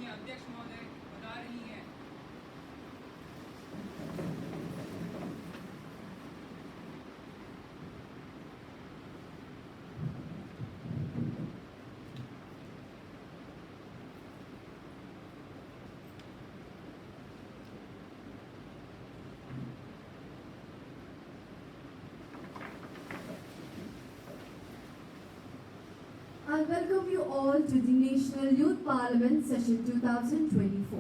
माननीय अध्यक्ष महोदय बता रही हैं। I welcome you all to the National Youth Parliament Session 2024.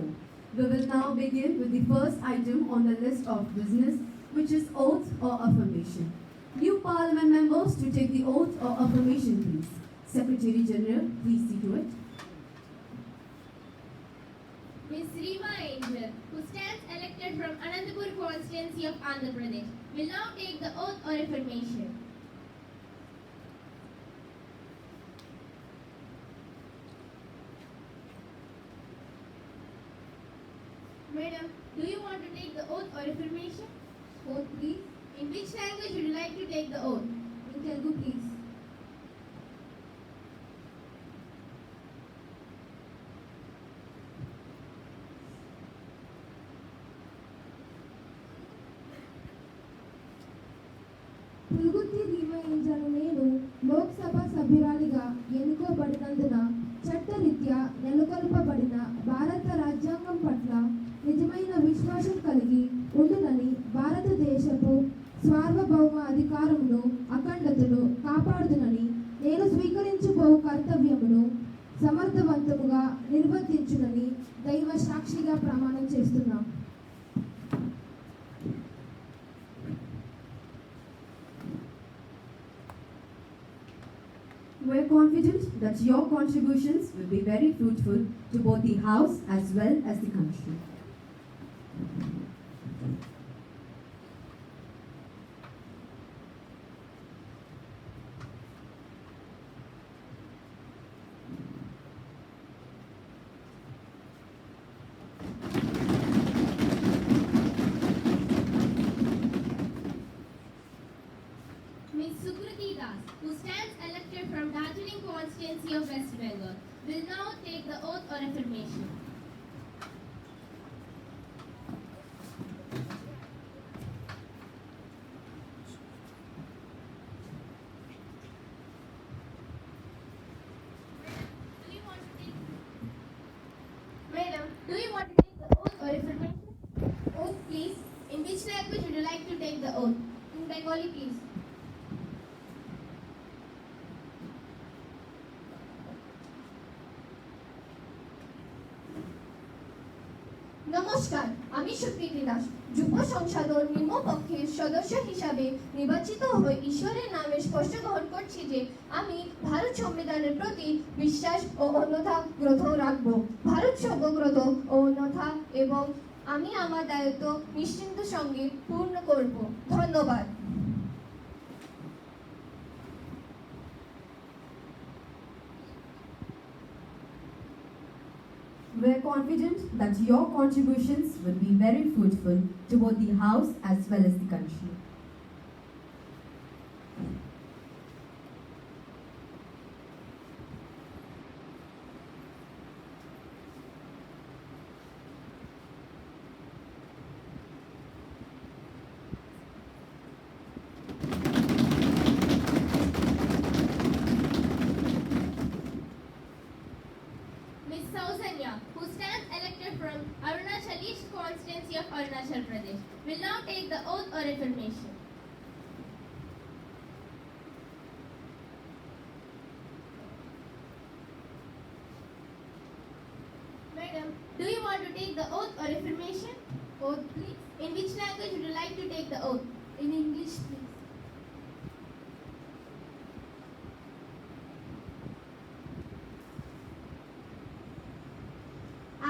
We will now begin with the first item on the list of business, which is oath or affirmation. New Parliament members to take the oath or affirmation, please. Secretary General, please see to it. Ms. Reema Angel, who stands elected from Anantapur constituency of Andhra Pradesh, will now take the oath or affirmation. Madam, do you want to take the oath or affirmation? Oath, please. In which language would you like to take the oath? In Telugu, please. Puluguthi Reema Angel నేను లోక్సభ సభ్యురాలిగా ఎన్నుకోబడినందున చట్టరీత్యా నెలకొల్పబడిన భారత రాజ్యాంగం పట్ల నిజమైన విశ్వాసం కలిగి ఉండునని భారతదేశపు సార్వభౌమ అధికారమును అఖండతను కాపాడుదునని నేను స్వీకరించబో కర్తవ్యమును సమర్థవంతముగా నిర్వర్తించునని దైవ సాక్షిగా ప్రమాణం చేస్తున్నాను. We are confident that your contributions will be very fruitful to both the House as well as the country. Ms. Sukriti Das, who stands elected from Darjeeling constituency of West Bengal, will now take the oath or affirmation. Madam, do you want to take the oath or affirmation? Oath, please. In which language would you like to take the oath? In Bengali, please. নমস্কার, আমি সুকৃতি দাস যুব সংসদের নিম্নপক্ষের সদস্য হিসাবে নির্বাচিত হয়ে ঈশ্বরের নামে স্পষ্ট গ্রহণ করছি যে আমি ভারত সংবিধানের প্রতি বিশ্বাস ও অন্যথা গ্রথ রাখব। ভারত সর্বগ্রত ও অন্যথা এবং আমি আমার দায়িত্ব নিশ্চিন্ত সঙ্গে পূর্ণ করব। ধন্যবাদ। We are confident that your contributions will be very fruitful to both the House as well as the country. Ms. Sausanya, who stands elected from Arunachal East constituency of Arunachal Pradesh, will now take the oath or affirmation. Madam, do you want to take the oath or affirmation? Oath, please. In which language would you like to take the oath? In English, please.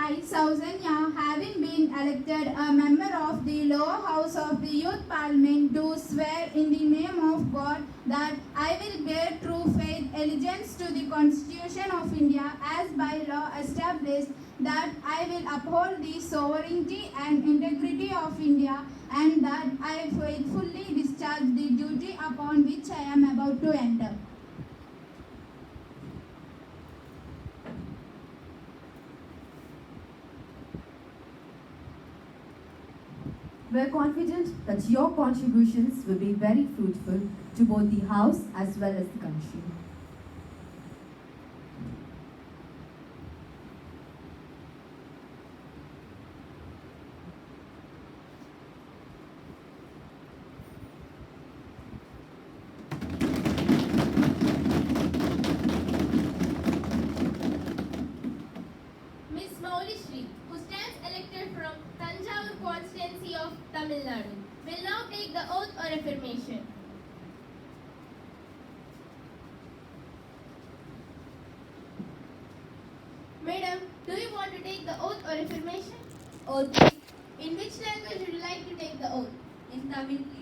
I, Sausanya, having been elected a member of the lower house of the Youth Parliament, do swear in the name of God that I will bear true faith, allegiance to the Constitution of India as by law established, that I will uphold the sovereignty and integrity of India, and that I faithfully discharge the duty upon which I am about to enter. We're confident that your contributions will be very fruitful to both the House as well as the country. Miss Maulishri, who stands elected from Tanjavur constituency of Tamil Nadu, will now take the oath or affirmation. Madam, do you want to take the oath or affirmation? Oath. In which language would you like to take the oath? In Tamil, please.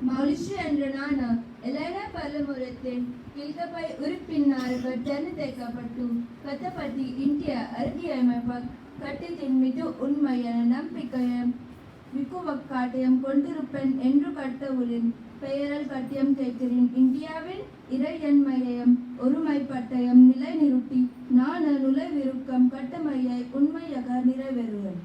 மௌலிஷி என்ற நான எலைன பல்லமுரத்தின் கிழக்கப்பை உறுப்பினார்கள் தேர்ந்தெடுக்கப்பட்டு கட்டப்பட்டு இந்திய அரசியலமைப்பு கட்டத்தின் மீது உண்மையான நம்பிக்கையும் மிகுவக்காட்டையும் கொண்டிருப்பேன் என்று கடவுளின் பெயரால் கட்டியம் கேட்கிறேன். இந்தியாவின் இறையன்மையையும் ஒருமைப்பாட்டையும் நிலைநிறுத்தி நான் நுழைவிருக்கும் கட்டமையை உண்மையாக நிறைவேறுவேன்.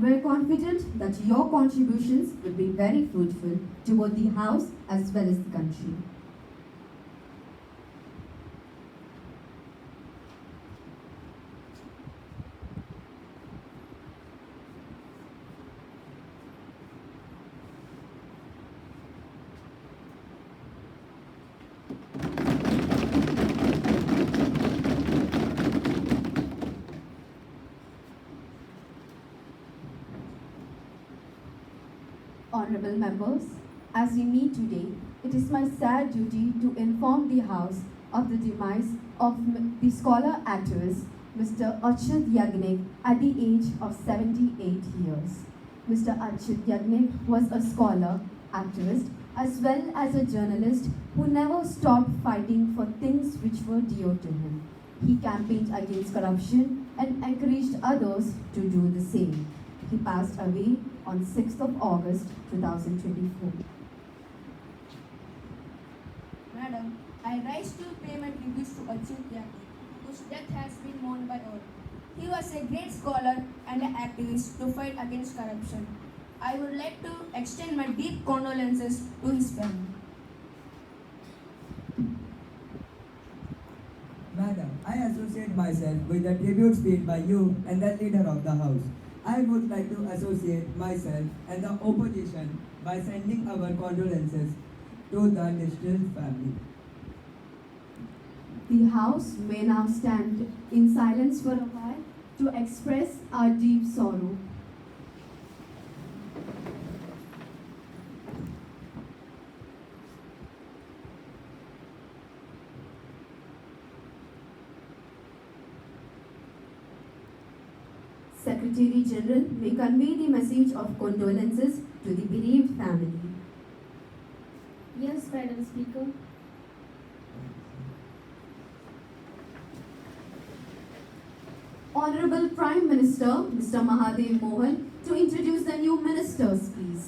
We're confident that your contributions will be very fruitful to both the House as well as the country. Honorable members, as we meet today, it is my sad duty to inform the House of the demise of the scholar activist Mr. Achyut Yagnik at the age of 78 years. Mr. Achyut Yagnik was a scholar, activist, as well as a journalist who never stopped fighting for things which were dear to him. He campaigned against corruption and encouraged others to do the same. He passed away on 6th of August 2024. Madam, I rise to pay my tributes to Achyut Yagnik, whose death has been mourned by all. He was a great scholar and an activist to fight against corruption. I would like to extend my deep condolences to his family. Madam, I associate myself with the tributes paid by you and the leader of the House. I would like to associate myself and the opposition by sending our condolences to the distressed family. The House may now stand in silence for a while to express our deep sorrow. Secretary General may convey the message of condolences to the bereaved family. Yes, Madam Speaker. Honorable Prime Minister, Mr. Mahadev Mohan, to introduce the new ministers, please.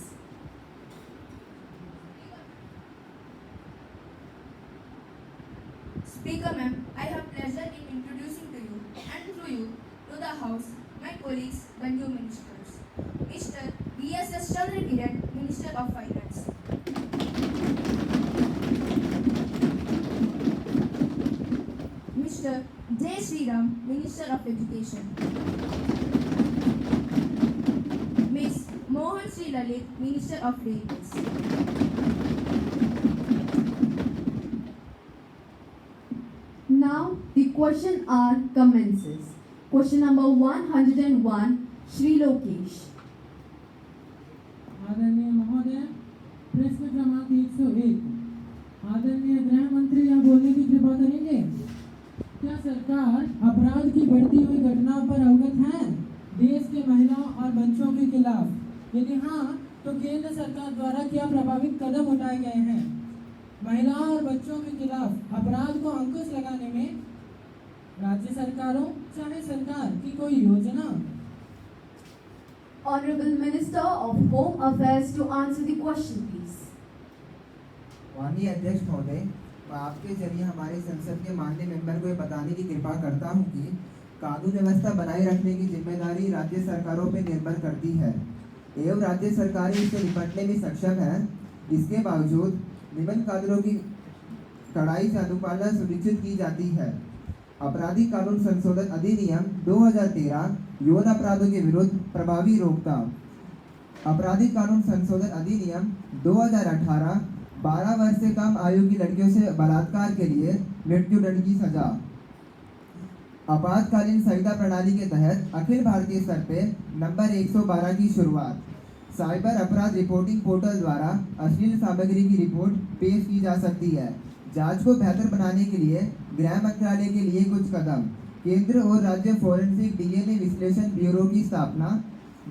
Speaker ma'am, I have pleasure in introducing to you and through you to the House my colleagues, the new ministers. Mr. B.S.S. Chandrakiran, Minister of Finance. Mr. J. Sriram, Minister of Education. Ms. Mohan Sri Lalit, Minister of Railways. Now the question hour commences. Question number 101, Shri Lokesh. आदरणीय महोदय, प्रश्न क्रमांक 101। आदरणीय गृह मंत्री यहाँ बोलने की कृपा करेंगे। क्या सरकार अपराध की बढ़ती हुई घटनाओं पर अवगत है देश के महिलाओं और बच्चों के खिलाफ? यदि हाँ, तो केंद्र सरकार द्वारा क्या प्रभावित कदम उठाए गए हैं महिलाओं और बच्चों के खिलाफ अपराध को अंकुश लगाने में? राज्य सरकारों चाहे सरकार की कोई योजना? Honorable Minister of Home Affairs to answer the question, please. माननीय अध्यक्ष महोदय, मैं आपके जरिए हमारे संसद के माननीय मेंबर को ये बताने की कृपा करता हूं कि कानून व्यवस्था बनाए रखने की जिम्मेदारी राज्य सरकारों पर निर्भर करती है एवं राज्य सरकारें इससे निपटने में सक्षम है। इसके बावजूद निबंध कानूनों की कड़ाई से अनुपालना सुनिश्चित की जाती है। आपराधिक कानून संशोधन अधिनियम 2013 यौन अपराधों के विरुद्ध प्रभावी रोकथाम। आपराधिक कानून संशोधन अधिनियम 2018 12 वर्ष से कम आयु की लड़कियों से बलात्कार के लिए मृत्युदंड की सजा। आपातकालीन संहिता प्रणाली के तहत अखिल भारतीय स्तर पे नंबर 112 की शुरुआत। साइबर अपराध रिपोर्टिंग पोर्टल द्वारा अश्लील सामग्री की रिपोर्ट पेश की जा सकती है। जांच को बेहतर बनाने के लिए गृह मंत्रालय के लिए कुछ कदम। केंद्र और राज्य फोरेंसिक डीएनए विश्लेषण ब्यूरो की स्थापना।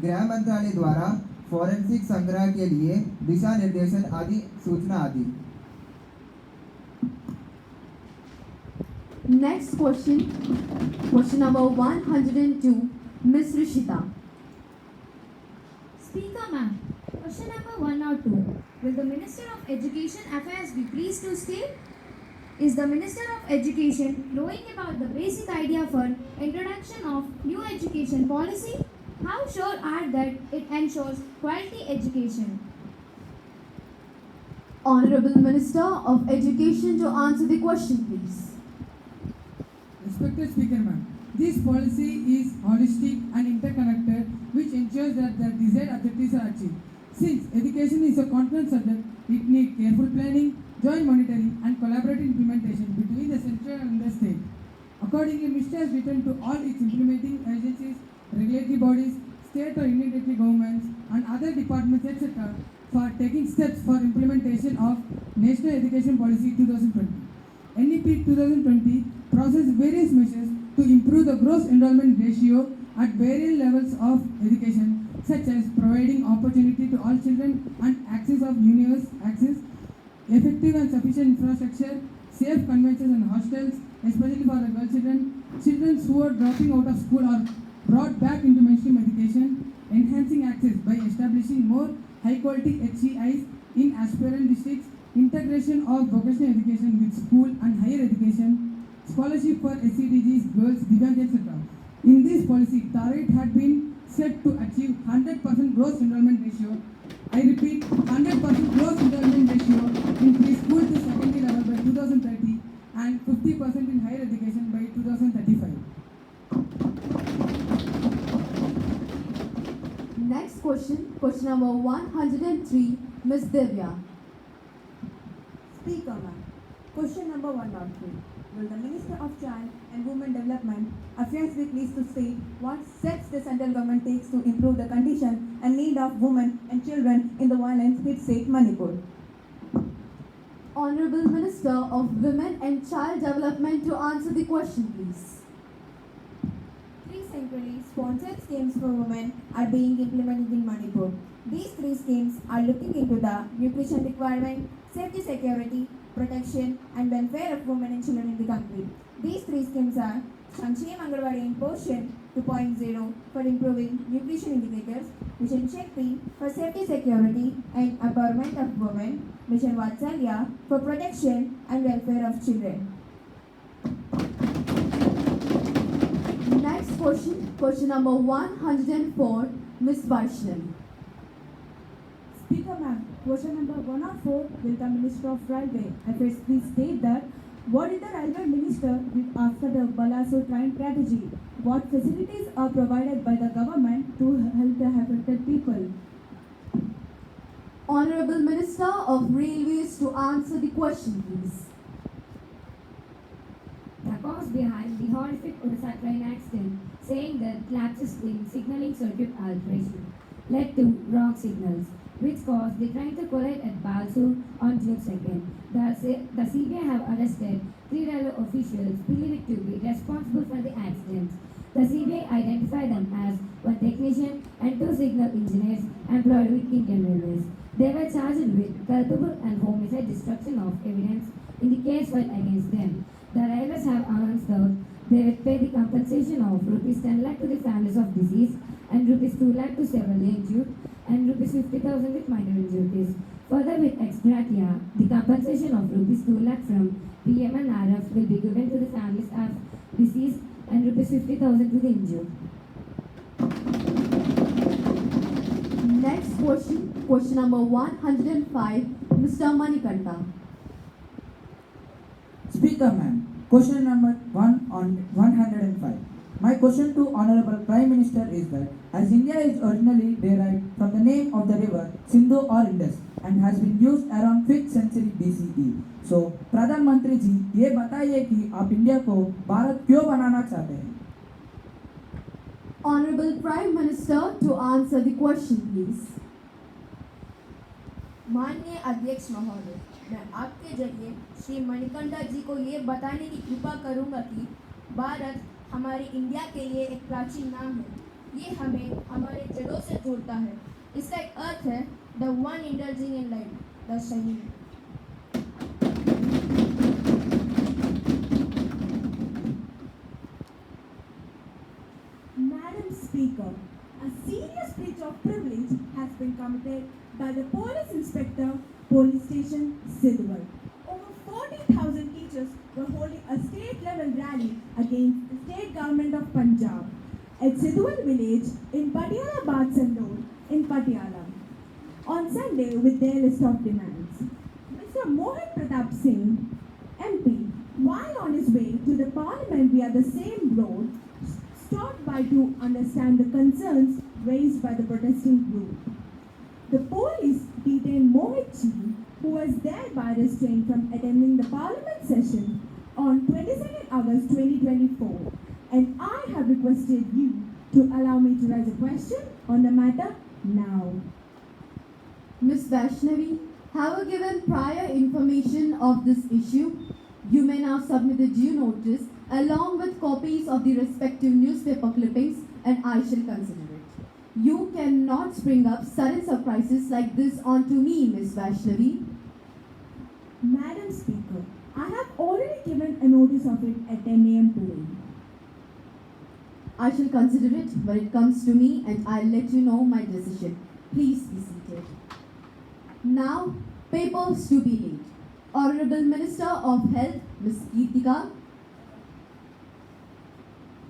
गृह मंत्रालय द्वारा फोरेंसिक संग्रह के लिए दिशा निर्देशन आदि सूचना आदि। Next question, question number 102, Ms. Rishita. Speaker ma'am, question number 102. Will the Minister of Education Affairs be pleased to state? Is the Minister of Education knowing about the basic idea for introduction of new education policy? How sure are that it ensures quality education? Honorable Minister of Education to answer the question, please. Respected Speaker ma'am, this policy is holistic and interconnected, which ensures that the desired objectives are achieved. Since education is a concurrent subject, it needs careful planning, joint monitoring and collaborative implementation between the central and the state. Accordingly, Minister has written to all its implementing agencies, regulatory bodies, state or union territory governments and other departments etc. for taking steps for implementation of National Education Policy 2020. NEP 2020 processed various measures to improve the gross enrollment ratio at various levels of education, such as providing opportunity to all children and access of universal access, effective and sufficient infrastructure, safe conventions and hostels, especially for the girl children, children who are dropping out of school or brought back into mainstream education, enhancing access by establishing more high-quality HCIs in aspirant districts, integration of vocational education with school and higher education, scholarship for SCDGs, girls, Divyang, etc. In this policy, target had been set to achieve 100% gross enrollment ratio. I repeat, 100% gross enrollment ratio in preschool to secondary level by 2030 and 50% in higher education by 2035. Next question, question number 103, Ms. Divya. Speaker ma'am, question number 103. Will the Minister of Child and Women Development Affairs be pleased to state what steps the central government takes to improve the condition and need of women and children in the violence-hit state Manipur? Honorable Minister of Women and Child Development to answer the question, please. 3 centrally sponsored schemes for women are being implemented in Manipur. These 3 schemes are looking into the nutrition requirement, safety, security, protection and welfare of women and children in the country. These 3 schemes are Sankshem Anganwadi in Portion 2.0 for improving nutrition indicators, Mission Shakti for safety, security and empowerment of women, Mission Vatsalya for protection and welfare of children. Next question, question number 104, Ms. Vaishnavi. Speaker ma'am, question number 104, will the Minister of Railway Affairs please state that what did the Railway Minister did after the Balasore train tragedy? What facilities are provided by the government to help the affected people? Honorable Minister of Railways to answer the question, please. The cause behind the horrific Odisha train accident, saying that lapses in signaling circuit alteration led to wrong signals, which caused the train to collide at Balsur on June 2nd. The CBI have arrested 3 railway officials believed to be responsible for the accident. The CBI identified them as 1 technician and 2 signal engineers employed with Indian Railways. They were charged with culpable and homicide destruction of evidence in the case filed against them. The railways have announced that They will pay the compensation of rupees 10 lakh to the families of deceased and rupees 2 lakh to severely injured and rupees 50,000 with minor injuries. Further, with ex gratia, the compensation of rupees 2 lakh from PM and RF will be given to the families of deceased and rupees 50,000 to the injured. Next question number 105, Mr. Manikanta. Speaker ma'am, question number 105. My question to Honorable Prime Minister is that as India is originally derived from the name of the river Sindhu or Indus and has been used around 5th century BCE. So प्रधानमंत्री जी ये बताइए कि आप India को भारत क्यों बनाना चाहते हैं? Honorable Prime Minister to answer the question, please. माननीय अध्यक्ष महोदय, मैं आपके जरिए श्री मणिकंठा जी को ये बताने की कृपा करूंगा कि भारत हमारी इंडिया के लिए एक प्राचीन नाम है। ये हमें हमारे जड़ों से जोड़ता है। इसका एक अर्थ है the one indulging in life, the शहीद। Madam Speaker, a serious breach of privilege has been committed by the police inspector, police station, Sidwal. Over 40,000 teachers were holding a state-level rally against the state government of Punjab at Sidwal village in Patiala Badsan Road in Patiala on Sunday with their list of demands. Mr. Mohit Pratap Singh, MP, while on his way to the parliament via the same road, stopped by to understand the concerns raised by the protesting group. The police detained Mohit Ji, who was thereby restrained from attending the parliament session on 22nd August 2024, and I have requested you to allow me to raise a question on the matter now. Ms. Vaishnavi, having given prior information of this issue, you may now submit the due notice along with copies of the respective newspaper clippings, and I shall consider it. You cannot spring up sudden surprises like this onto me, Ms. Vaishnavi. Madam Speaker, I have already given a notice of it at 10 a.m. today. I shall consider it when it comes to me, and I'll let you know my decision. Please be seated. Now, papers to be laid. Honorable Minister of Health, Ms. Geetika.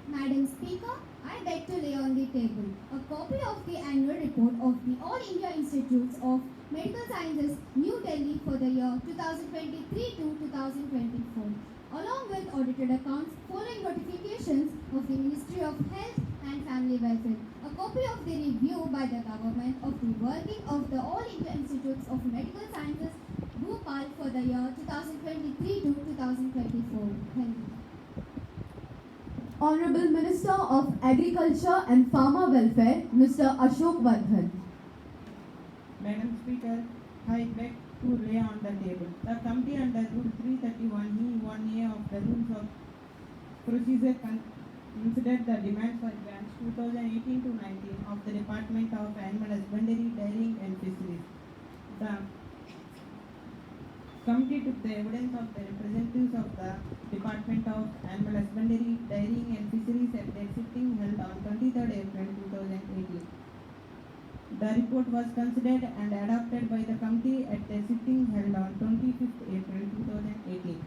Madam Speaker, I beg to lay on the table a copy of the annual report of the All India Institutes of Medical Sciences, New Delhi for the year 2023 to 2024, along with audited accounts following notifications of the Ministry of Health and Family Welfare. A copy of the review by the government of the working of the All India Institutes of Medical Sciences, Bhopal for the year 2023 to 2024. Thank you. Honorable Minister of Agriculture and Farmer Welfare, Mr. Ashok Vardhan. Madam Speaker, I beg to lay on the table. The committee under Rule 331E1A of the Rules of Procedure considered the demand for grants 2018 to 19 of the Department of Animal Husbandry, Dairying and Fisheries. The committee took the evidence of the representatives of the Department of Animal Husbandry, Dairying and Fisheries at their sitting held on 23rd April 2018. The report was considered and adopted by the committee at their sitting held on 25th April 2018.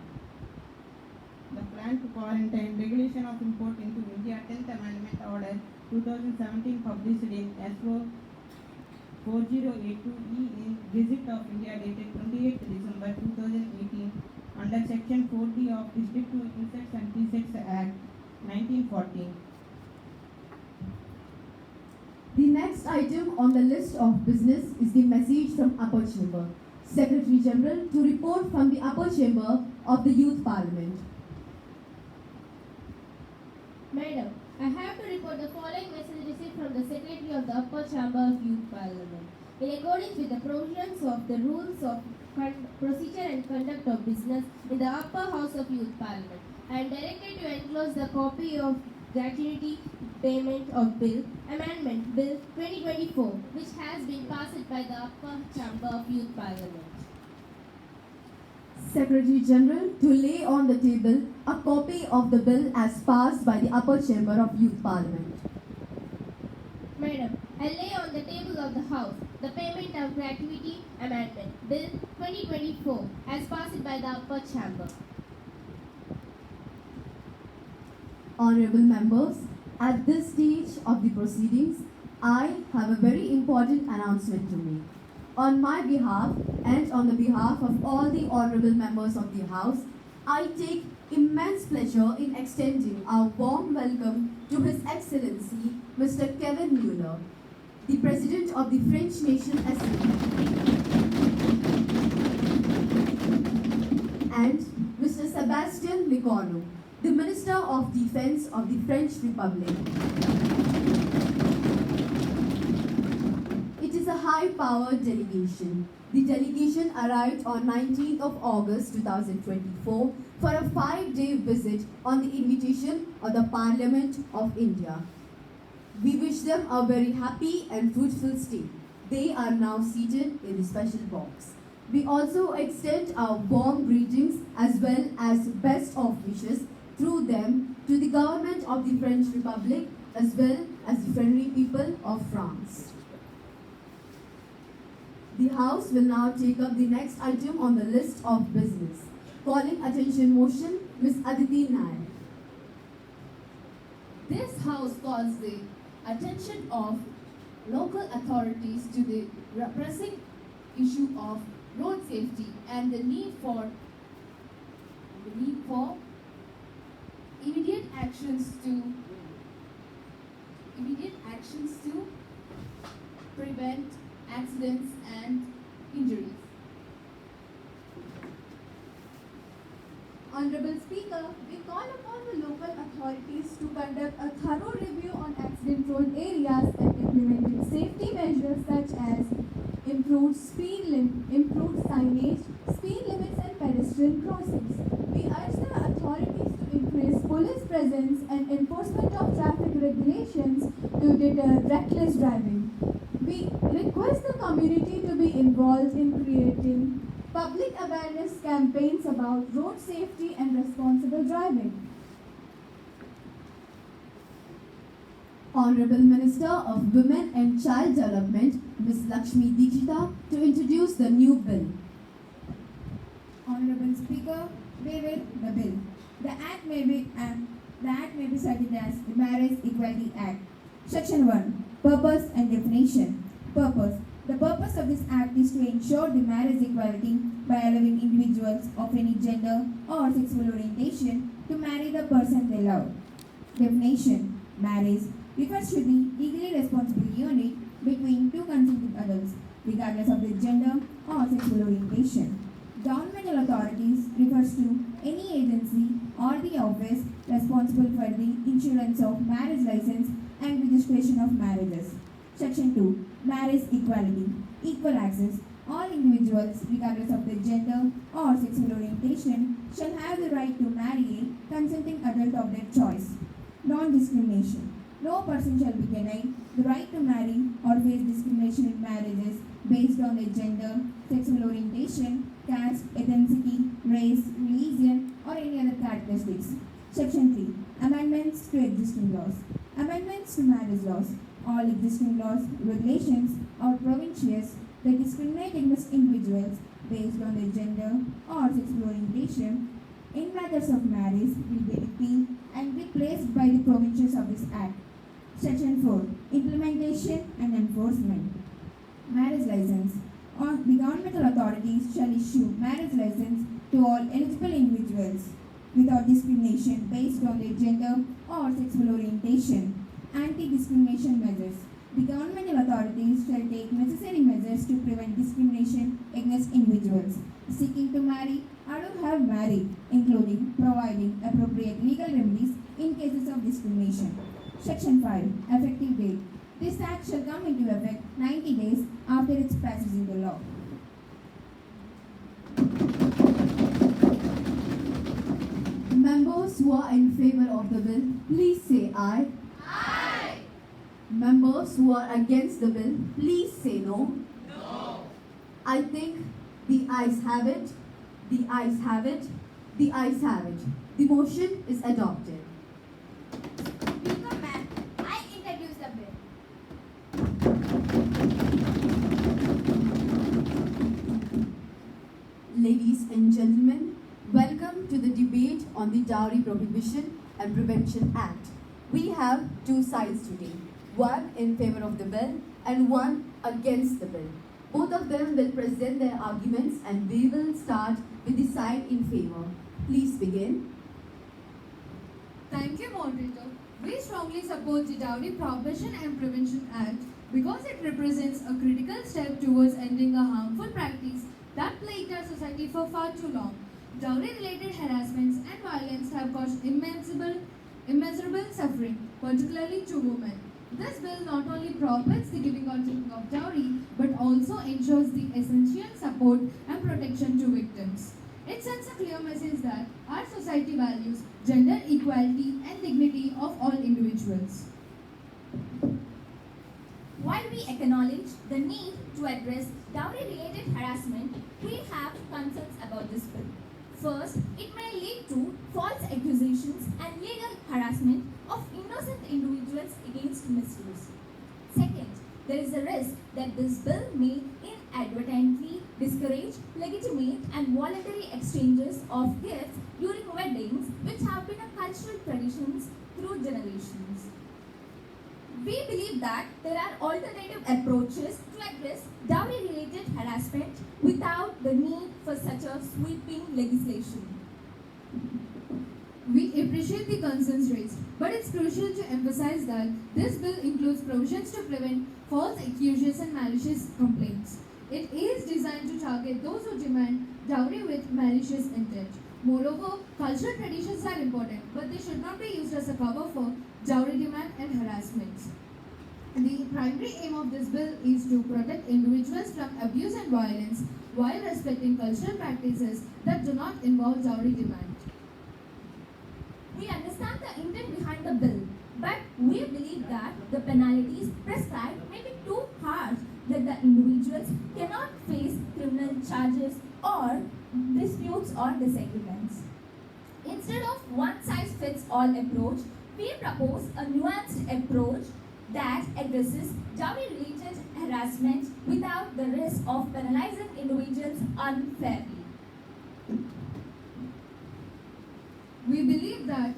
The plan to quarantine regulation of import into India 10th Amendment Order 2017 published in SO 4082E in Gazette of India dated 28th December 2018 under Section 4D of District to Insects and Insects Act 1914. The next item on the list of business is the message from Upper Chamber. Secretary General to report from the Upper Chamber of the Youth Parliament. Madam, I have to report the following message received from the Secretary of the Upper Chamber of Youth Parliament. In accordance with the provisions of the rules of procedure and conduct of business in the Upper House of Youth Parliament, I am directed to enclose the copy of gratuity payment of bill, amendment bill 2024, which has been passed by the Upper Chamber of Youth Parliament. Secretary General to lay on the table a copy of the bill as passed by the upper chamber of Youth Parliament. Madam, I lay on the table of the House the Payment of Gratuity Amendment Bill 2024 as passed by the upper chamber. Honorable members, at this stage of the proceedings, I have a very important announcement to make. On my behalf and on the behalf of all the honorable members of the House, I take immense pleasure in extending our warm welcome to His Excellency Mr. Kevin Mueller, the President of the French Nation Assembly, and Mr. Sébastien Lecornu, the Minister of Defense of the French Republic. It is a high-powered delegation. The delegation arrived on 19th of August 2024 for a 5-day visit on the invitation of the Parliament of India. We wish them a very happy and fruitful stay. They are now seated in the special box. We also extend our warm greetings as well as best of wishes through them to the government of the French Republic as well as the friendly people of France. The House will now take up the next item on the list of business. Calling attention motion, Ms. Aditi Nair. This House calls the attention of local authorities to the pressing issue of road safety and the need for immediate actions to prevent accidents and injuries. Honorable Speaker, we call upon the local authorities to conduct a thorough review on accident-prone areas and implementing safety measures such as improved signage, speed limits and pedestrian crossings. We urge the authorities to increase police presence and enforcement of traffic regulations to deter reckless driving. We request the community to be involved in creating public awareness campaigns about road safety and responsible driving. Honorable Minister of Women and Child Development, Ms. Lakshmi Dikshita, to introduce the new bill. Honorable Speaker, we will the bill. The act may be cited as the Marriage Equality Act. Section 1. Purpose and definition. Purpose. The purpose of this act is to ensure the marriage equality by allowing individuals of any gender or sexual orientation to marry the person they love. Definition. Marriage refers to the legally responsible unit between two consenting adults, regardless of their gender or sexual orientation. Governmental authorities refers to any agency or the office responsible for the insurance of marriage license and registration of marriages. Section 2. Marriage equality. Equal access. All individuals, regardless of their gender or sexual orientation, shall have the right to marry a consenting adult of their choice. Non-discrimination. No person shall be denied the right to marry or face discrimination in marriages based on their gender, sexual orientation, caste, ethnicity, race, religion, or any other characteristics. Section 3. Amendments to existing laws. Amendments to marriage laws. All existing laws, regulations, or provisions that discriminate against individuals based on their gender or sexual orientation in matters of marriage will be repealed and replaced by the provisions of this Act. Section 4. Implementation and enforcement. Marriage license. All the governmental authorities shall issue marriage license to all eligible individuals without discrimination based on their gender or sexual orientation. Anti-discrimination measures. The governmental authorities shall take necessary measures to prevent discrimination against individuals seeking to marry or to have married, including providing appropriate legal remedies in cases of discrimination. Section 5. Effective date. This Act shall come into effect 90 days after its passage into law. Members who are in favor of the bill, please say aye. Aye. Members who are against the bill, please say no. No. I think the ayes have it. The ayes have it. The ayes have it. The motion is adopted. Speaker ma'am, I introduce the bill. Ladies and gentlemen, welcome to the debate on the Dowry Prohibition and Prevention Act. We have two sides today, one in favor of the bill and one against the bill. Both of them will present their arguments and we will start with the side in favor. Please begin. Thank you, moderator. We strongly support the Dowry Prohibition and Prevention Act because it represents a critical step towards ending a harmful practice that plagued our society for far too long. Dowry-related harassments and violence have caused immeasurable suffering, particularly to women. This bill not only prohibits the giving or taking of dowry, but also ensures the essential support and protection to victims. It sends a clear message that our society values gender equality and dignity of all individuals. While we acknowledge the need to address dowry-related harassment, we have concerns about this bill. First, it may lead to false accusations and legal harassment of innocent individuals against misuse. Second, there is a risk that this bill may inadvertently discourage legitimate and voluntary exchanges of gifts during weddings, which have been a cultural traditions through generations. We believe that there are alternative approaches to address dowry-related harassment without the need for such a sweeping legislation. We appreciate the concerns raised, but it's crucial to emphasize that this bill includes provisions to prevent false accusations and malicious complaints. It is designed to target those who demand dowry with malicious intent. Moreover, cultural traditions are important, but they should not be used as a cover for dowry demand and harassment. The primary aim of this bill is to protect individuals from abuse and violence while respecting cultural practices that do not involve dowry demand. We understand the intent behind the bill, but we believe that the penalties prescribed may be too harsh that the individuals cannot face criminal charges or disputes or disagreements. Instead of one-size-fits-all approach, we propose a nuanced approach that addresses dowry-related harassment without the risk of penalizing individuals unfairly. We believe that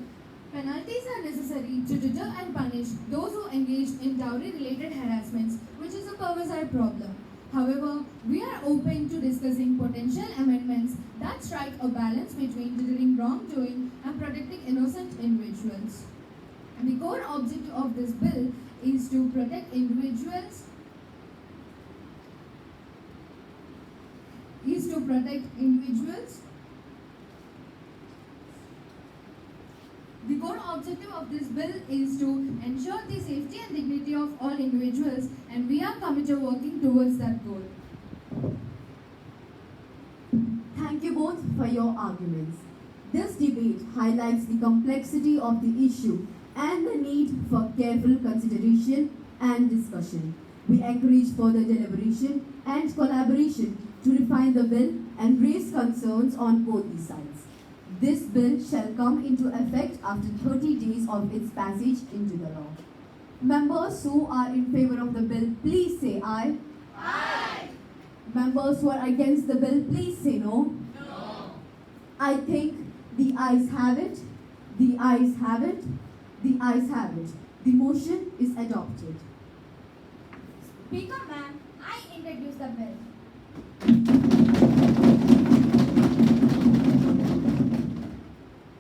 penalties are necessary to deter and punish those who engage in dowry-related harassments, which is a pervasive problem. However, we are open to discussing potential amendments that strike a balance between deterring wrongdoing and protecting innocent individuals. The core objective of this bill is to protect individuals The core objective of this bill is to ensure the safety and dignity of all individuals, and we are committed working towards that goal. Thank you both for your arguments. This debate highlights the complexity of the issue and the need for careful consideration and discussion. We encourage further deliberation and collaboration to refine the bill and raise concerns on both the sides. This bill shall come into effect after 30 days of its passage into the law. Members who are in favor of the bill, please say aye. Aye. Members who are against the bill, please say no. No. I think the ayes have it. The ayes have it. The ayes have it. The motion is adopted. Speaker ma'am, I introduce the bill.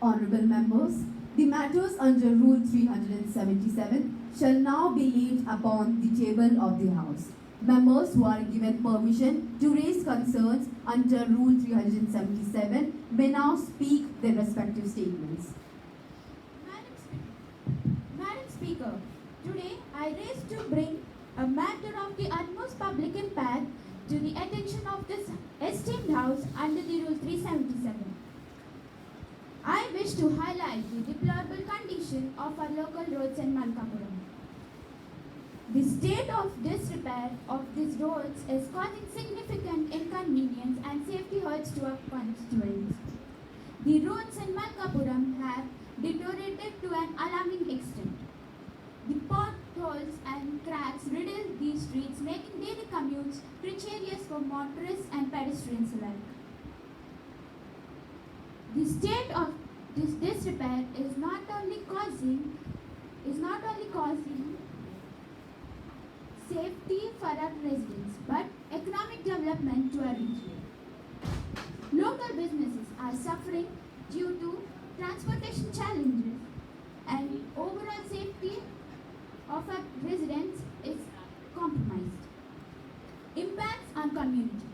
Honorable members, the matters under Rule 377 shall now be laid upon the table of the House. Members who are given permission to raise concerns under Rule 377 may now speak their respective statements. Madam Speaker, today I rise to bring a matter of the utmost public impact to the attention of this esteemed House under the Rule 377. I wish to highlight the deplorable condition of our local roads in Malkapuram. The state of disrepair of these roads is causing significant inconvenience and safety hazards towards to our constituents. The roads in Malkapuram have deteriorated to an alarming extent. The potholes and cracks riddle these streets, making daily commutes precarious for motorists and pedestrians alike. The state of this disrepair is not only causing safety for our residents, but economic development to our region. Local businesses are suffering due to transportation challenges, and overall safety of our residents is compromised. Impacts on community.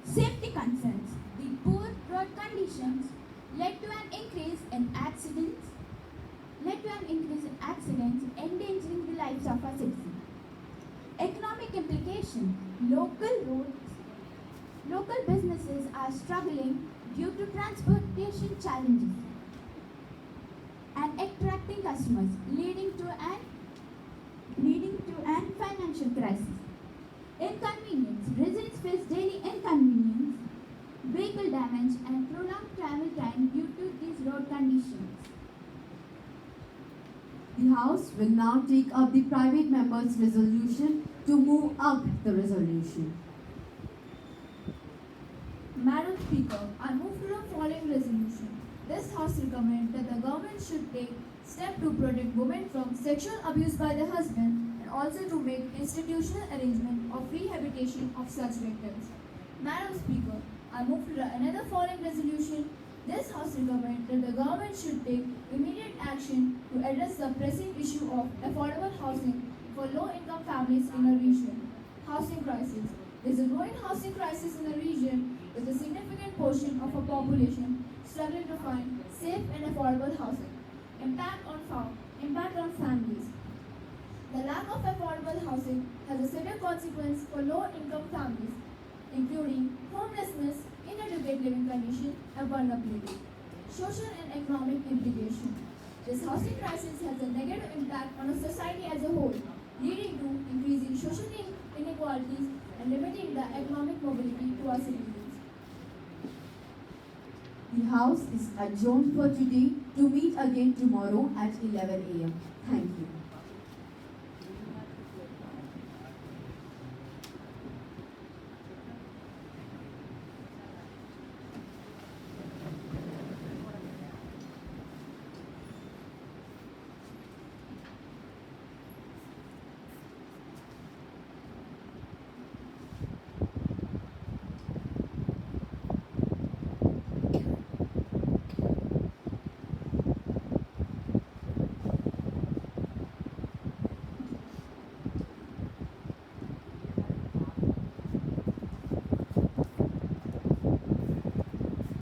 Safety concerns. The poor road conditions led to an increase in accidents, endangering the lives of our citizens. Economic implication. Local businesses are struggling due to transportation challenges and attracting customers, leading to an financial crisis. Inconvenience. Residents face daily inconvenience, vehicle damage, and prolonged travel time due to these road conditions. The House will now take up the private member's resolution to move up the resolution. Madam Speaker, I move to the following resolution. This House recommends that the government should take steps to protect women from sexual abuse by their husband and also to make institutional arrangement of rehabilitation of such victims. Madam Speaker, I move to another following resolution. This House recommends that the government should take immediate action to address the pressing issue of affordable housing for low-income families in the region. Housing crisis. There is a growing housing crisis in the region with a significant portion of our population struggling to find safe and affordable housing. Impact on families. The lack of affordable housing has a severe consequence for low-income families, including homelessness, inadequate living conditions, and vulnerability. Social and economic implication. This housing crisis has a negative impact on a society as a whole, leading to increasing social inequalities and limiting the economic mobility to our citizens. The House is adjourned for today to meet again tomorrow at 11 a.m. Thank you.